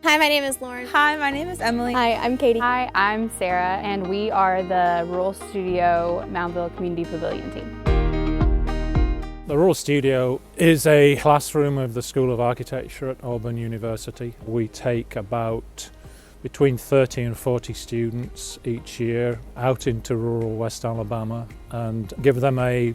Hi, my name is Lauren. Hi, my name is Emily. Hi, I'm Katie. Hi, I'm Sarah, and we are the Rural Studio Moundville Community Pavilion team. The Rural Studio is a classroom of the School of Architecture at Auburn University. We take about between 30 and 40 students each year out into rural West Alabama and give them a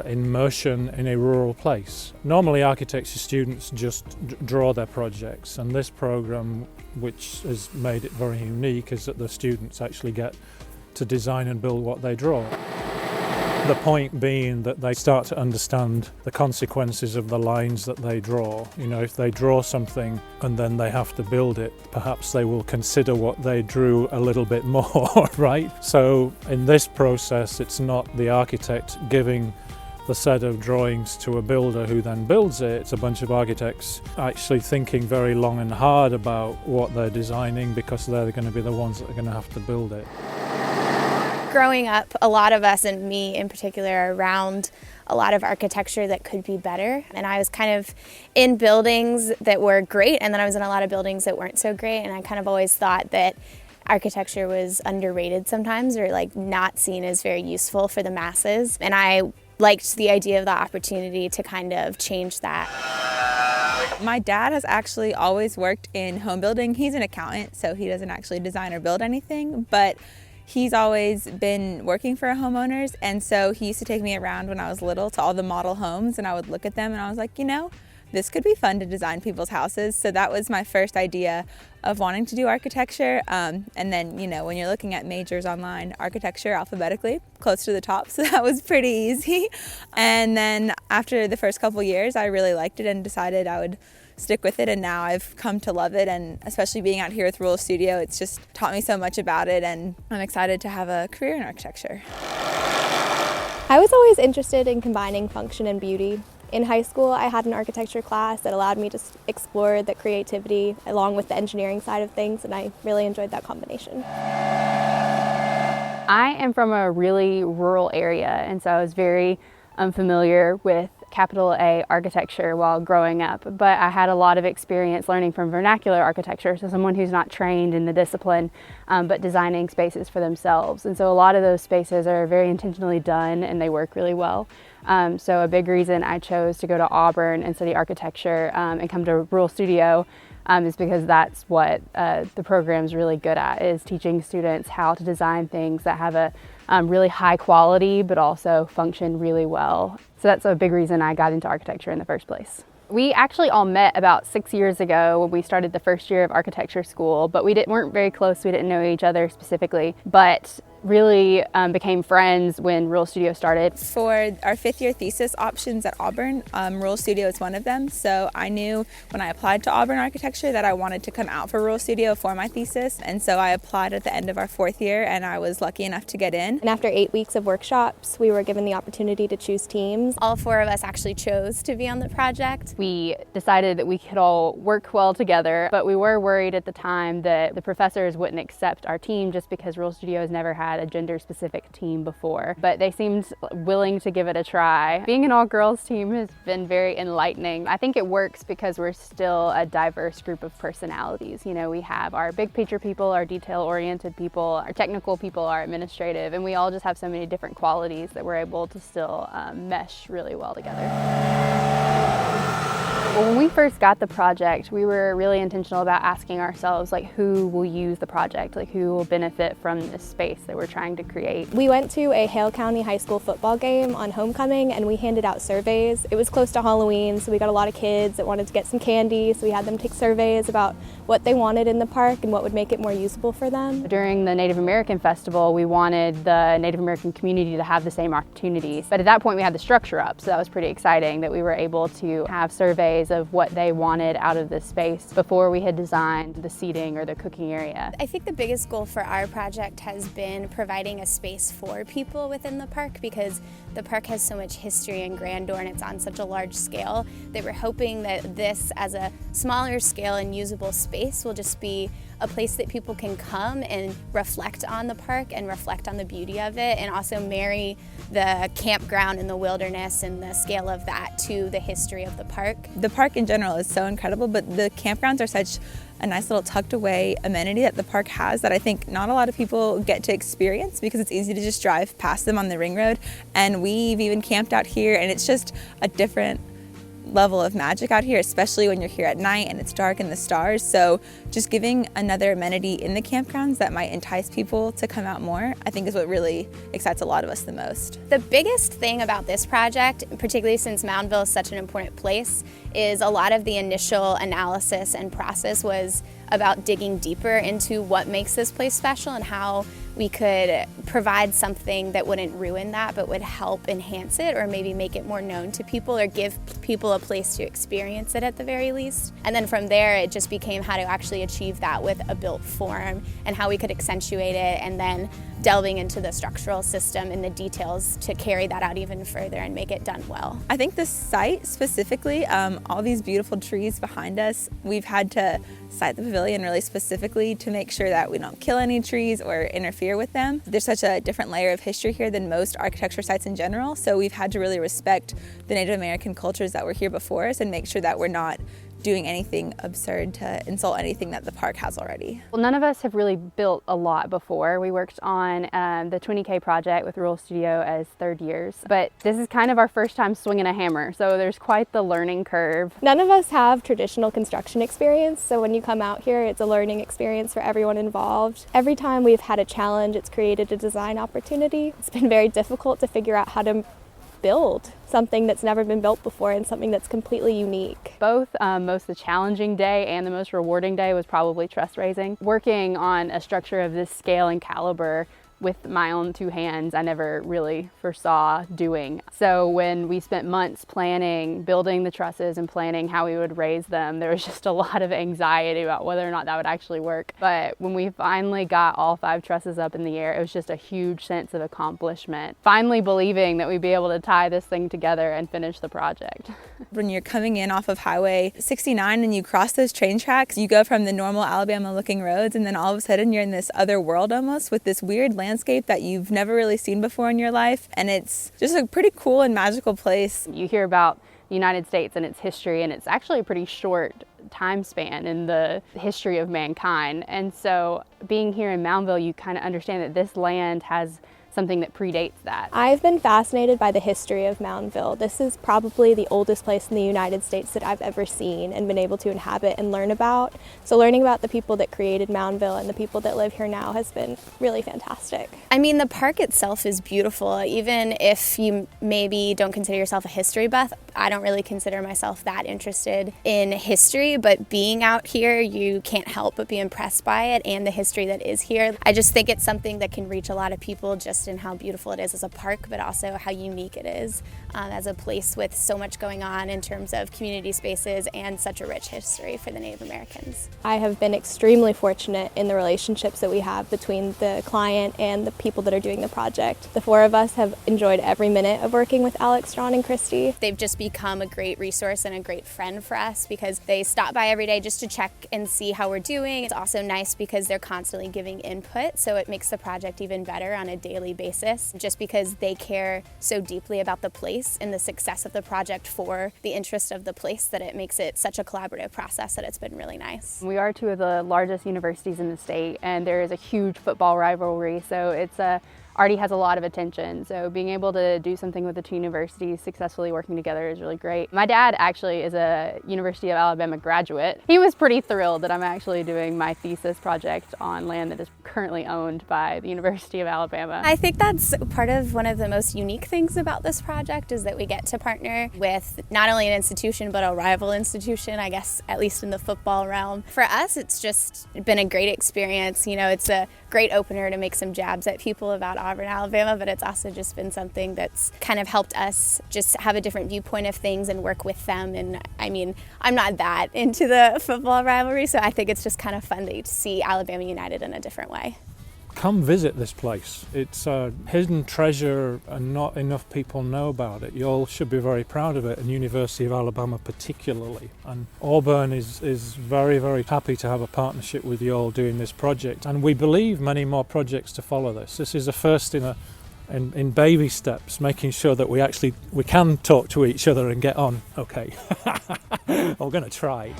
immersion in a rural place. Normally architecture students just draw their projects, and this program, which has made it very unique, is that the students actually get to design and build what they draw. The point being that they start to understand the consequences of the lines that they draw. You know, if they draw something and then they have to build it, perhaps they will consider what they drew a little bit more, right? So in this process, it's not the architect giving the set of drawings to a builder who then builds it. It's a bunch of architects actually thinking very long and hard about what they're designing, because they're going to be the ones that are going to have to build it. Growing up, a lot of us, and me in particular, are around a lot of architecture that could be better. And I was kind of in buildings that were great, and then I was in a lot of buildings that weren't so great. And I kind of always thought that architecture was underrated sometimes, or like not seen as very useful for the masses. And I liked the idea of the opportunity to kind of change that. My dad has actually always worked in home building. He's an accountant, so he doesn't actually design or build anything, but he's always been working for homeowners, and so he used to take me around when I was little to all the model homes, and I would look at them and I was like, you know, this could be fun to design people's houses. So that was my first idea of wanting to do architecture. And then, you know, when you're looking at majors online, architecture alphabetically, close to the top, so that was pretty easy. And then after the first couple years, I really liked it and decided I would stick with it, and now I've come to love it, and especially being out here with Rural Studio, it's just taught me so much about it, and I'm excited to have a career in architecture. I was always interested in combining function and beauty. In high school, I had an architecture class that allowed me to explore the creativity along with the engineering side of things, and I really enjoyed that combination. I am from a really rural area, and so I was very unfamiliar with capital A architecture while growing up, but I had a lot of experience learning from vernacular architecture, so someone who's not trained in the discipline, but designing spaces for themselves. And so a lot of those spaces are very intentionally done and they work really well. So a big reason I chose to go to Auburn and study architecture and come to Rural Studio is because that's what the program's really good at, is teaching students how to design things that have a really high quality but also function really well. So that's a big reason I got into architecture in the first place. We actually all met about 6 years ago when we started the first year of architecture school, but we weren't very close. We didn't know each other specifically, but really became friends when Rural Studio started. For our fifth year thesis options at Auburn, Rural Studio is one of them. So I knew when I applied to Auburn Architecture that I wanted to come out for Rural Studio for my thesis. And so I applied at the end of our fourth year, and I was lucky enough to get in. And after 8 weeks of workshops, we were given the opportunity to choose teams. All four of us actually chose to be on the project. We decided that we could all work well together, but we were worried at the time that the professors wouldn't accept our team just because Rural Studio has never had a gender-specific team before, but they seemed willing to give it a try. Being an all-girls team has been very enlightening. I think it works because we're still a diverse group of personalities. You know, we have our big picture people, our detail-oriented people, our technical people, our administrative, and we all just have so many different qualities that we're able to still mesh really well together. Well, when we first got the project, we were really intentional about asking ourselves, like, who will use the project, like who will benefit from this space that we're trying to create. We went to a Hale County High School football game on homecoming, and we handed out surveys. It was close to Halloween, so we got a lot of kids that wanted to get some candy, so we had them take surveys about what they wanted in the park and what would make it more usable for them. During the Native American Festival, we wanted the Native American community to have the same opportunities, but at that point we had the structure up, so that was pretty exciting that we were able to have surveys of what they wanted out of this space before we had designed the seating or the cooking area. I think the biggest goal for our project has been providing a space for people within the park, because the park has so much history and grandeur and it's on such a large scale that we're hoping that this, as a smaller scale and usable space, space will just be a place that people can come and reflect on the park and reflect on the beauty of it, and also marry the campground and the wilderness and the scale of that to the history of the park. The park in general is so incredible, but the campgrounds are such a nice little tucked away amenity that the park has that I think not a lot of people get to experience because it's easy to just drive past them on the ring road. And we've even camped out here, and it's just a different level of magic out here, especially when you're here at night and it's dark and the stars. So just giving another amenity in the campgrounds that might entice people to come out more, I think is what really excites a lot of us the most. The biggest thing about this project, particularly since Moundville is such an important place, is a lot of the initial analysis and process was about digging deeper into what makes this place special and how we could provide something that wouldn't ruin that but would help enhance it, or maybe make it more known to people, or give people a place to experience it at the very least. And then from there it just became how to actually achieve that with a built form and how we could accentuate it, and then delving into the structural system and the details to carry that out even further and make it done well. I think the site specifically, all these beautiful trees behind us, we've had to site the pavilion really specifically to make sure that we don't kill any trees or interfere with them. There's such a different layer of history here than most architecture sites in general, so we've had to really respect the Native American cultures that were here before us and make sure that we're not doing anything absurd to insult anything that the park has already. Well, none of us have really built a lot before. We worked on the 20K project with Rural Studio as third years, but this is kind of our first time swinging a hammer, so there's quite the learning curve. None of us have traditional construction experience, so when you come out here, it's a learning experience for everyone involved. Every time we've had a challenge, it's created a design opportunity. It's been very difficult to figure out how to build something that's never been built before and something that's completely unique. Both most the challenging day and the most rewarding day was probably truss raising. Working on a structure of this scale and caliber with my own two hands, I never really foresaw doing. So when we spent months planning, building the trusses and planning how we would raise them, there was just a lot of anxiety about whether or not that would actually work. But when we finally got all 5 trusses up in the air, it was just a huge sense of accomplishment. Finally believing that we'd be able to tie this thing together and finish the project. When you're coming in off of Highway 69 and you cross those train tracks, you go from the normal Alabama looking roads, and then all of a sudden you're in this other world almost with this weird landscape that you've never really seen before in your life, and it's just a pretty cool and magical place. You hear about the United States and its history, and it's actually a pretty short time span in the history of mankind, and so being here in Moundville, you kind of understand that this land has something that predates that. I've been fascinated by the history of Moundville. This is probably the oldest place in the United States that I've ever seen and been able to inhabit and learn about. So learning about the people that created Moundville and the people that live here now has been really fantastic. I mean, the park itself is beautiful. Even if you maybe don't consider yourself a history buff, I don't really consider myself that interested in history, but being out here, you can't help but be impressed by it and the history that is here. I just think it's something that can reach a lot of people just in how beautiful it is as a park, but also how unique it is as a place with so much going on in terms of community spaces and such a rich history for the Native Americans. I have been extremely fortunate in the relationships that we have between the client and the people that are doing the project. The 4 of us have enjoyed every minute of working with Alex, Strawn, and Christy. They've just become a great resource and a great friend for us because they stop by every day just to check and see how we're doing. It's also nice because they're constantly giving input, so it makes the project even better on a daily basis, just because they care so deeply about the place and the success of the project for the interest of the place that it makes it such a collaborative process that it's been really nice. We are 2 of the largest universities in the state, and there is a huge football rivalry, so it's already has a lot of attention. So being able to do something with the 2 universities successfully working together is really great. My dad actually is a University of Alabama graduate. He was pretty thrilled that I'm actually doing my thesis project on land that is currently owned by the University of Alabama. I think that's part of one of the most unique things about this project is that we get to partner with not only an institution but a rival institution, I guess at least in the football realm. For us, it's just been a great experience. You know, it's a great opener to make some jabs at people about Auburn, Alabama, but it's also just been something that's kind of helped us just have a different viewpoint of things and work with them. And I mean, I'm not that into the football rivalry, so I think it's just kind of fun to see Alabama united in a different way. come visit this place. It's a hidden treasure and not enough people know about it. You all should be very proud of it, and University of Alabama particularly. And Auburn is very, very happy to have a partnership with you all doing this project. And we believe many more projects to follow this. This is a first in baby steps, making sure that we can talk to each other and get on okay. I'm going to try.